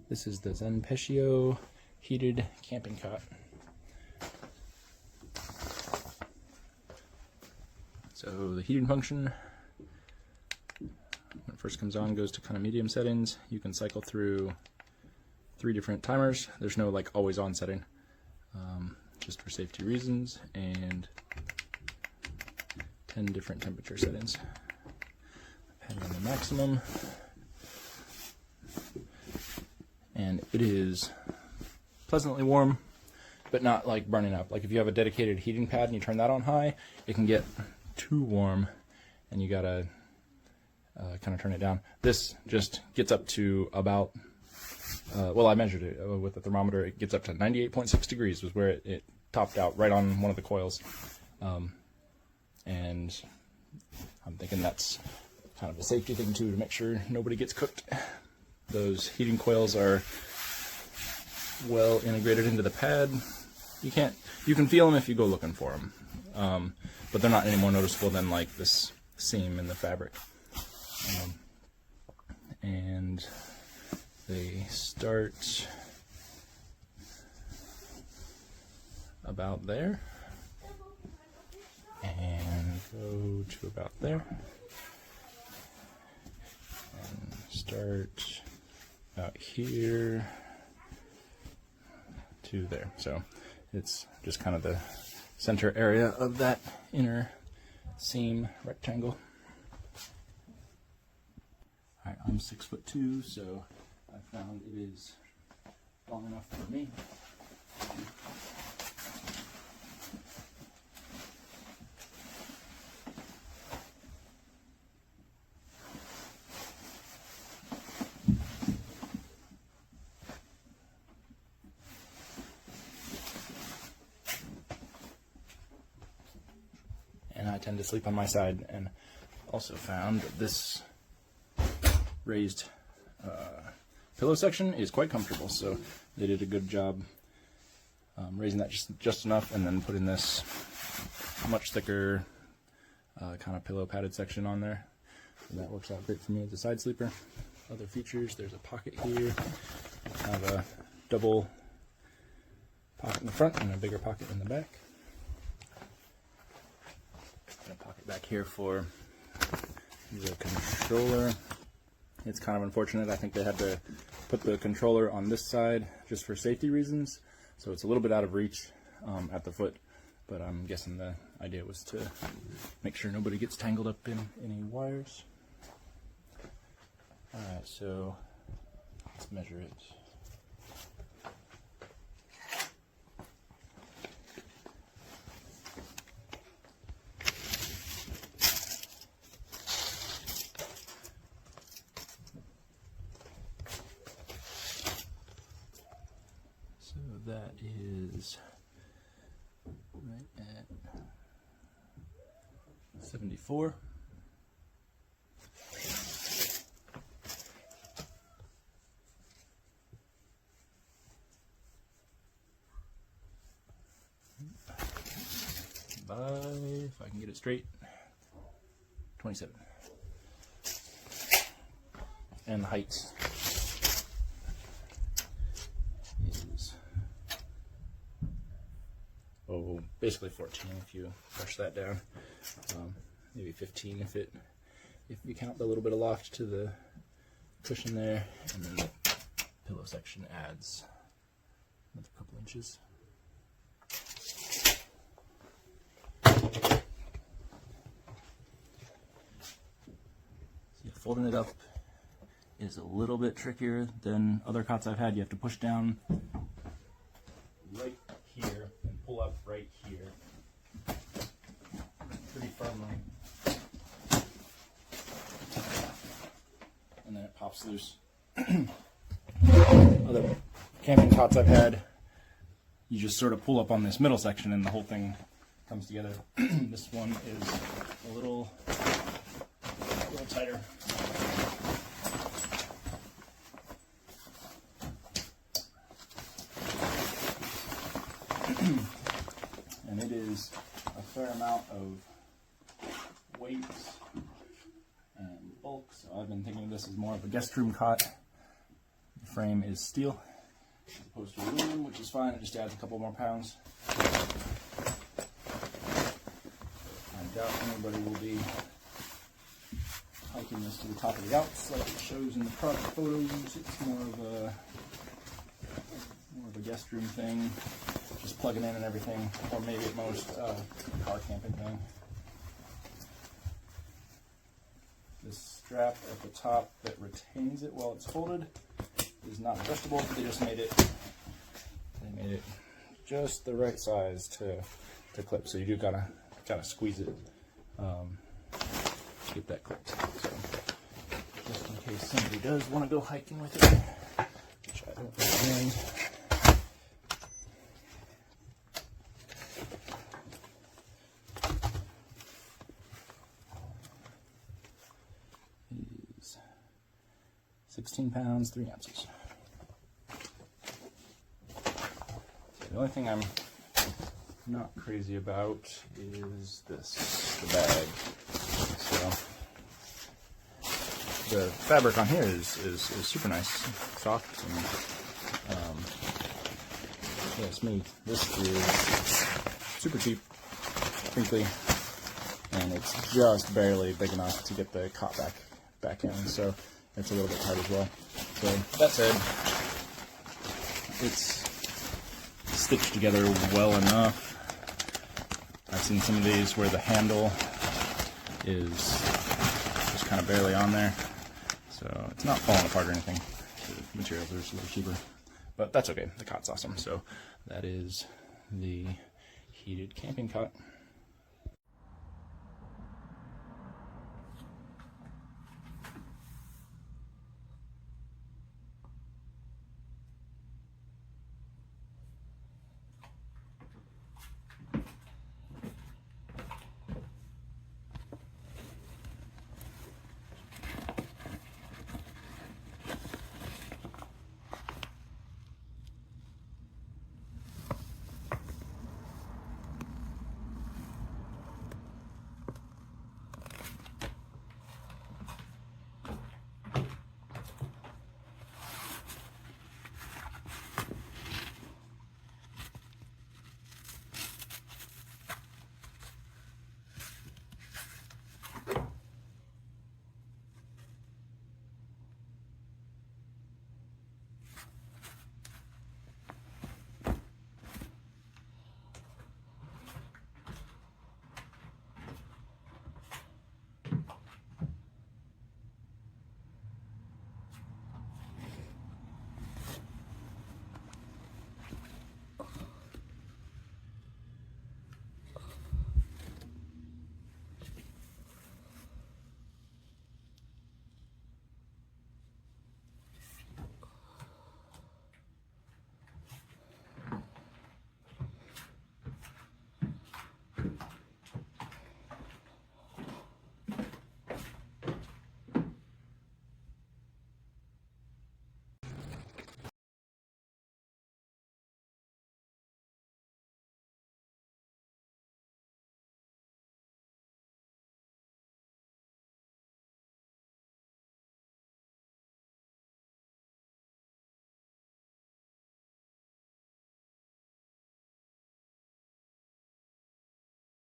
This is the ZENPETIO heated camping cot. So the heating function, when it first comes on, goes to kind of medium settings. You can cycle through 3 different timers. There's no like always on setting, just for safety reasons, and 10 different temperature settings. Depending on the maximum. And it is pleasantly warm, but not like burning up. Like if you have a dedicated heating pad and you turn that on high, it can get too warm and you gotta kind of turn it down. This just gets up to about, well, I measured it with the thermometer. It gets up to 98.6 degrees was where it topped out right on one of the coils. And I'm thinking that's kind of a safety thing too, to make sure nobody gets cooked. Those heating coils are well integrated into the pad. You can feel them if you go looking for them, but they're not any more noticeable than like this seam in the fabric. And they start about there and go to about there and start out here to there. So it's just kind of the center area of that inner seam rectangle. All right, I'm 6'2", so I found it is long enough for me. And I tend to sleep on my side, and also found that this raised pillow section is quite comfortable, so they did a good job raising that just enough, and then putting this much thicker kind of pillow padded section on there. So that works out great for me as a side sleeper. Other features, there's a pocket here, kind of a double pocket in the front and a bigger pocket in the back. A pocket back here for the controller. It's kind of unfortunate. I think they had to put the controller on this side just for safety reasons, so it's a little bit out of reach at the foot, but I'm guessing the idea was to make sure nobody gets tangled up in any wires. Alright, so let's measure it. So that is right at 74. If I can get it straight, 27. And the height is, basically 14 if you push that down. Maybe 15 if you count the little bit of loft to the cushion there, and then the pillow section adds another couple inches. Folding it up is a little bit trickier than other cots I've had. You have to push down right here and pull up right here pretty firmly, and then it pops loose. Other camping cots I've had, you just sort of pull up on this middle section and the whole thing comes together. This one is a little tighter. And it is a fair amount of weight and bulk, so I've been thinking of this as more of a guest room cot. The frame is steel as opposed to aluminum, which is fine. It just adds a couple more pounds. I doubt anybody will be hiking this to the top of the Alps like it shows in the product photos. It's more of a guest room thing, just plug it in and everything, or maybe at most a car camping thing. This strap at the top that retains it while it's folded is not adjustable. They just made it. They made it just the right size to clip. So you do gotta squeeze it to get that clipped. So just in case somebody does want to go hiking with it, which I don't recommend. Is 16 pounds, 3 ounces. The only thing I'm not crazy about is this, the bag. So the fabric on here is super nice, soft, and yeah, smooth. This is super cheap, crinkly, and it's just barely big enough to get the cot back in, so it's a little bit tight as well. So that said, it's stitched together well enough. I've seen some of these where the handle is just kind of barely on there, so it's not falling apart or anything. The materials are just a little cheaper, but that's okay. The cot's awesome. So that is the heated camping cot.